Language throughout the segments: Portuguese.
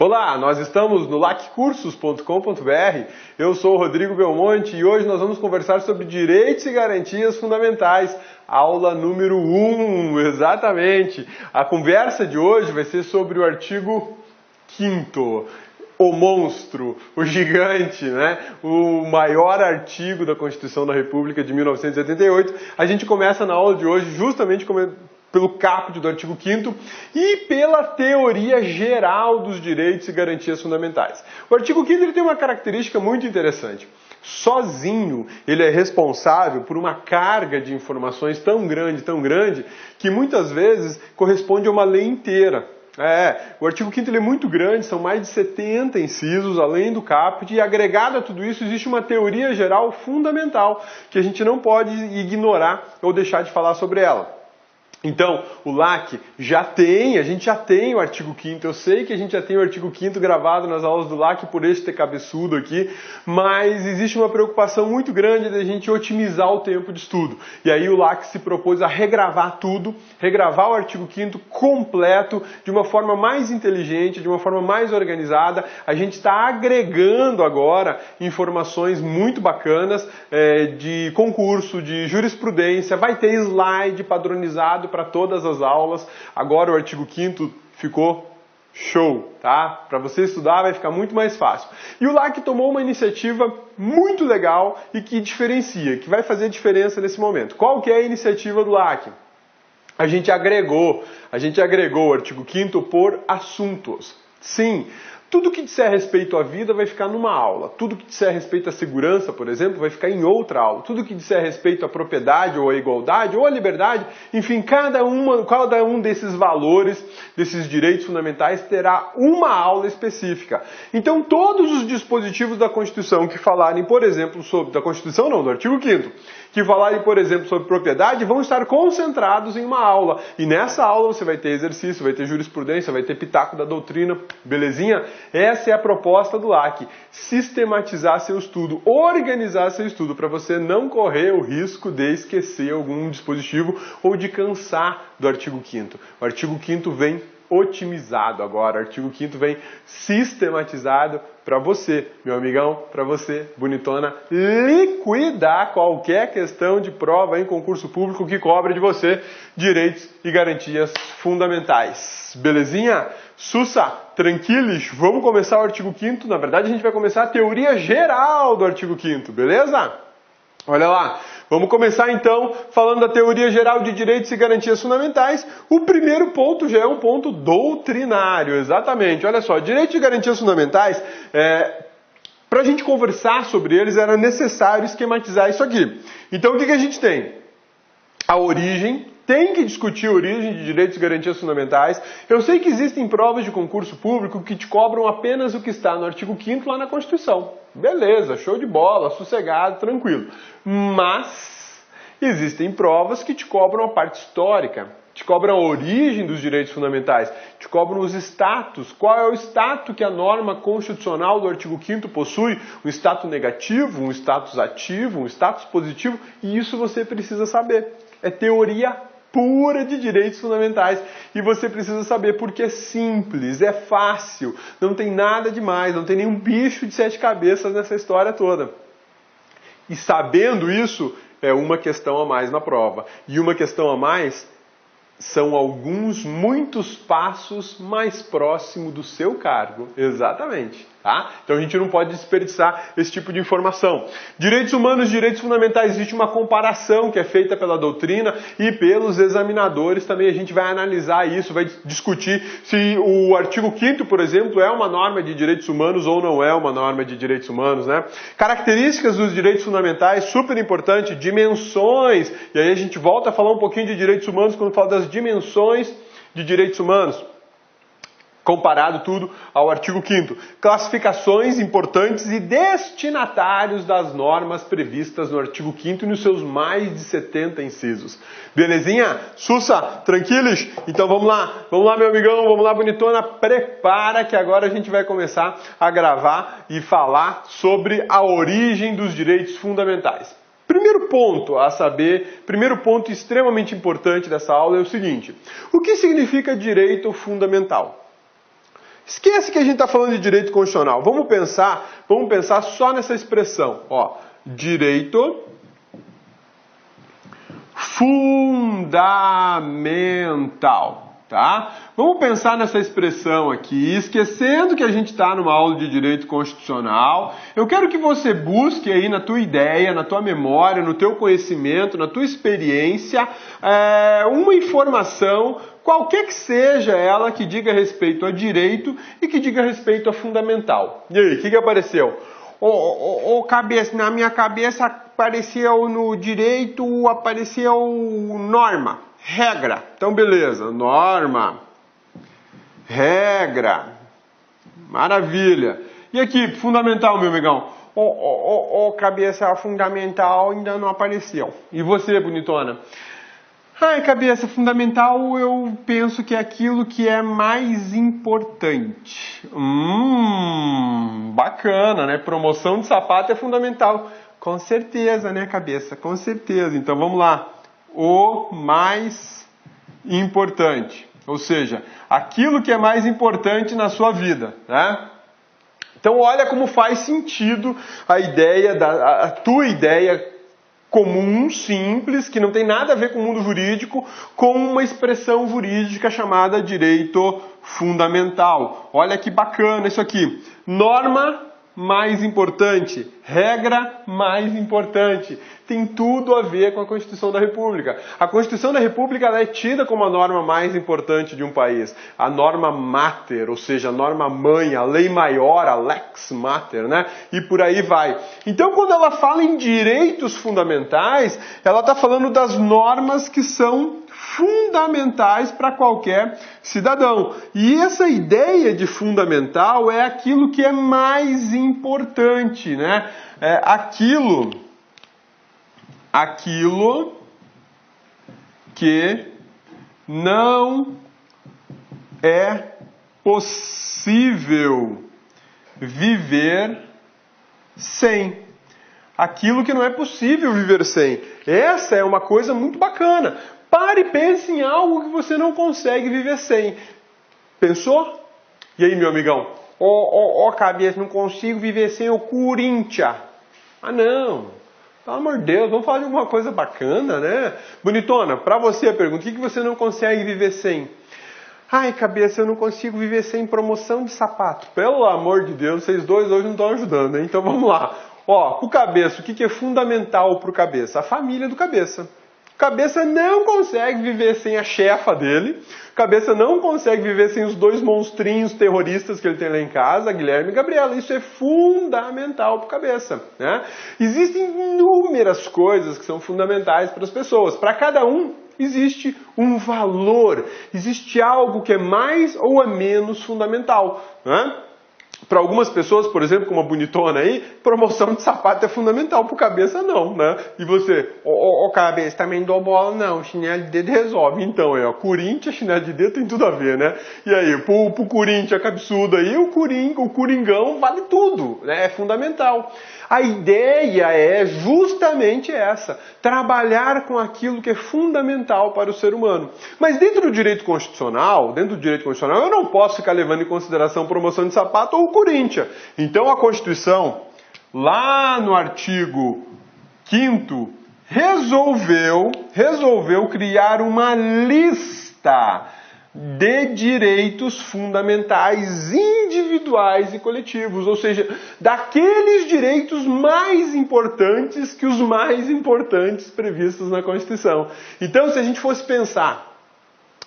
Olá, nós estamos no laccursos.com.br, eu sou o Rodrigo Belmonte e hoje nós vamos conversar sobre direitos e garantias fundamentais, aula número 1, exatamente. A conversa de hoje vai ser sobre o artigo 5º, o monstro, o gigante, né? O maior artigo da Constituição da República de 1988. A gente começa na aula de hoje justamente pelo caput do artigo 5º e pela teoria geral dos direitos e garantias fundamentais. O artigo 5º ele tem uma característica muito interessante. Sozinho, ele é responsável por uma carga de informações tão grande, que muitas vezes corresponde a uma lei inteira. O artigo 5º ele é muito grande, são mais de 70 incisos, além do caput, e agregado a tudo isso existe uma teoria geral fundamental, que a gente não pode ignorar ou deixar de falar sobre ela. Então, o LAC a gente já tem o artigo 5º, eu sei que a gente já tem o artigo 5º gravado nas aulas do LAC por este cabeçudo aqui, mas existe uma preocupação muito grande da gente otimizar o tempo de estudo. E aí o LAC se propôs a regravar tudo, regravar o artigo 5º completo, de uma forma mais inteligente, de uma forma mais organizada. A gente está agregando agora informações muito bacanas de concurso, de jurisprudência, vai ter slide padronizado para todas as aulas. Agora o artigo 5º ficou show, tá? Para você estudar vai ficar muito mais fácil. E o LAC tomou uma iniciativa muito legal e que diferencia, que vai fazer diferença nesse momento. Qual que é a iniciativa do LAC? A gente agregou o artigo 5º por assuntos. Sim, tudo que disser respeito à vida vai ficar numa aula. Tudo que disser respeito à segurança, por exemplo, vai ficar em outra aula. Tudo que disser respeito à propriedade ou à igualdade ou à liberdade, enfim, cada um desses valores, desses direitos fundamentais terá uma aula específica. Então, todos os dispositivos da Constituição que falarem, por exemplo, do artigo 5º, que falarem, por exemplo, sobre propriedade, vão estar concentrados em uma aula. E nessa aula você vai ter exercício, vai ter jurisprudência, vai ter pitaco da doutrina, belezinha? Essa é a proposta do LAC, sistematizar seu estudo, organizar seu estudo, para você não correr o risco de esquecer algum dispositivo ou de cansar do artigo 5º. O artigo 5º vem otimizado agora, o artigo 5º vem sistematizado para você, meu amigão, para você, bonitona, liquidar qualquer questão de prova em concurso público que cobre de você direitos e garantias fundamentais. Belezinha? Sussa, tranquilos? Vamos começar o artigo 5º. Na verdade, a gente vai começar a teoria geral do artigo 5º, beleza? Olha lá, vamos começar então falando da teoria geral de direitos e garantias fundamentais. O primeiro ponto já é um ponto doutrinário, exatamente. Olha só, direitos e garantias fundamentais, para a gente conversar sobre eles era necessário esquematizar isso aqui. Então o que a gente tem? A origem. Tem que discutir a origem de direitos e garantias fundamentais. Eu sei que existem provas de concurso público que te cobram apenas o que está no artigo 5º lá na Constituição. Beleza, show de bola, sossegado, tranquilo. Mas existem provas que te cobram a parte histórica, te cobram a origem dos direitos fundamentais, te cobram os status. Qual é o status que a norma constitucional do artigo 5º possui? Um status negativo, um status ativo, um status positivo, e isso você precisa saber. É teoria pura de direitos fundamentais e você precisa saber porque é simples, é fácil, não tem nada demais, não tem nenhum bicho de 7 cabeças nessa história toda. E sabendo isso, é uma questão a mais na prova. E uma questão a mais são muitos passos mais próximo do seu cargo. Exatamente. Tá? Então a gente não pode desperdiçar esse tipo de informação. Direitos humanos e direitos fundamentais, existe uma comparação que é feita pela doutrina e pelos examinadores também. A gente vai analisar isso, vai discutir se o artigo 5º, por exemplo, é uma norma de direitos humanos ou não é uma norma de direitos humanos, né? Características dos direitos fundamentais, super importante, dimensões. E aí a gente volta a falar um pouquinho de direitos humanos quando fala das dimensões de direitos humanos. Comparado tudo ao artigo 5º. Classificações importantes e destinatários das normas previstas no artigo 5º e nos seus mais de 70 incisos. Belezinha? Sussa, tranquilos? Então vamos lá meu amigão, vamos lá bonitona, prepara que agora a gente vai começar a gravar e falar sobre a origem dos direitos fundamentais. Primeiro ponto extremamente importante dessa aula é o seguinte: o que significa direito fundamental? Esquece que a gente está falando de direito constitucional. Vamos pensar só nessa expressão. Ó, direito fundamental. Tá? Vamos pensar nessa expressão aqui, esquecendo que a gente está numa aula de direito constitucional. Eu quero que você busque aí na tua ideia, na tua memória, no teu conhecimento, na tua experiência, uma informação, qualquer que seja ela, que diga respeito a direito e que diga respeito a fundamental. E aí, o que apareceu? Cabeça, na minha cabeça apareceu no direito, apareceu norma. Regra. Então, beleza. Norma. Regra. Maravilha. E aqui, fundamental, meu amigão? Cabeça fundamental ainda não apareceu. E você, bonitona? Ai, cabeça fundamental, eu penso que é aquilo que é mais importante. Bacana, né? Promoção de sapato é fundamental. Com certeza, né, cabeça? Com certeza. Então, vamos lá. O mais importante, ou seja, aquilo que é mais importante na sua vida, né? Então olha como faz sentido a tua ideia comum, simples, que não tem nada a ver com o mundo jurídico, com uma expressão jurídica chamada direito fundamental. Olha que bacana isso aqui. Norma mais importante, regra mais importante. Tem tudo a ver com a Constituição da República. A Constituição da República ela é tida como a norma mais importante de um país. A norma mater, ou seja, a norma mãe, a lei maior, a lex mater, né? E por aí vai. Então, quando ela fala em direitos fundamentais, ela está falando das normas que são fundamentais para qualquer cidadão. E essa ideia de fundamental é aquilo que é mais importante, né? É aquilo que não é possível viver sem. Aquilo que não é possível viver sem. Essa é uma coisa muito bacana. Pare e pense em algo que você não consegue viver sem. Pensou? E aí, meu amigão? Cabeça, não consigo viver sem o Corinthians. Ah, não. Pelo amor de Deus, vamos falar de alguma coisa bacana, né? Bonitona, pra você a pergunta, o que você não consegue viver sem? Ai, cabeça, eu não consigo viver sem promoção de sapato. Pelo amor de Deus, vocês dois hoje não estão ajudando, hein? Então vamos lá. O cabeça, o que é fundamental pro cabeça? A família do cabeça. Cabeça não consegue viver sem a chefa dele. Cabeça não consegue viver sem os dois monstrinhos terroristas que ele tem lá em casa, Guilherme e Gabriela. Isso é fundamental para o cabeça, né? Existem inúmeras coisas que são fundamentais para as pessoas. Para cada um existe um valor. Existe algo que é mais ou é menos fundamental, né? Para algumas pessoas, por exemplo, como a bonitona aí, promoção de sapato é fundamental, para o cabeça não, né? E você, cabeça, também dou bola não, chinelo de dedo resolve. Então, Corinthians, chinelo de dedo tem tudo a ver, né? E aí, pro Corinthians cabeçudo aí, o Coringão vale tudo, né? É fundamental. A ideia é justamente essa, trabalhar com aquilo que é fundamental para o ser humano. Mas dentro do direito constitucional, eu não posso ficar levando em consideração promoção de sapato ou o Corinthians. Então a Constituição, lá no artigo 5º, resolveu criar uma lista de direitos fundamentais individuais e coletivos, ou seja, daqueles direitos mais importantes que os mais importantes previstos na Constituição. Então, se a gente fosse pensar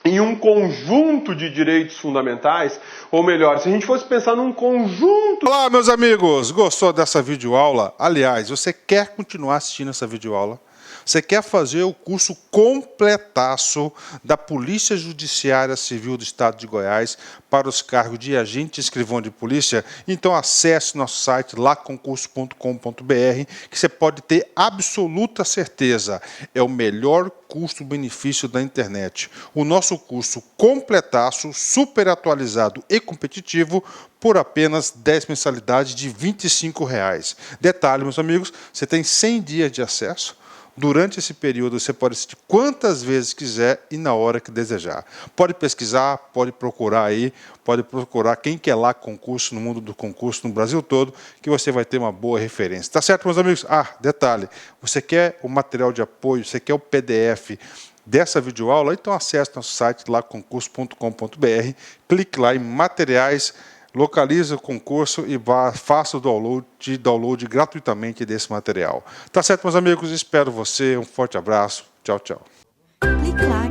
em um conjunto de direitos fundamentais, ou melhor, se a gente fosse pensar num conjunto... Olá, meus amigos! Gostou dessa videoaula? Aliás, você quer continuar assistindo essa videoaula? Você quer fazer o curso completaço da Polícia Judiciária Civil do Estado de Goiás para os cargos de agente e escrivão de polícia? Então acesse nosso site laconcurso.com.br que você pode ter absoluta certeza. É o melhor custo-benefício da internet. O nosso curso completaço, super atualizado e competitivo por apenas 10 mensalidades de R$ 25. Detalhe, meus amigos, você tem 100 dias de acesso. Durante esse período, você pode assistir quantas vezes quiser e na hora que desejar. Pode pesquisar, pode procurar aí, pode procurar quem quer lá concurso, no mundo do concurso, no Brasil todo, que você vai ter uma boa referência. Tá certo, meus amigos? Detalhe, você quer o material de apoio, você quer o PDF dessa videoaula? Então acesse nosso site lá, concurso.com.br, clique lá em materiais, localize o concurso e faça o download gratuitamente desse material. Tá certo, meus amigos? Espero você. Um forte abraço. Tchau, tchau. Clique lá.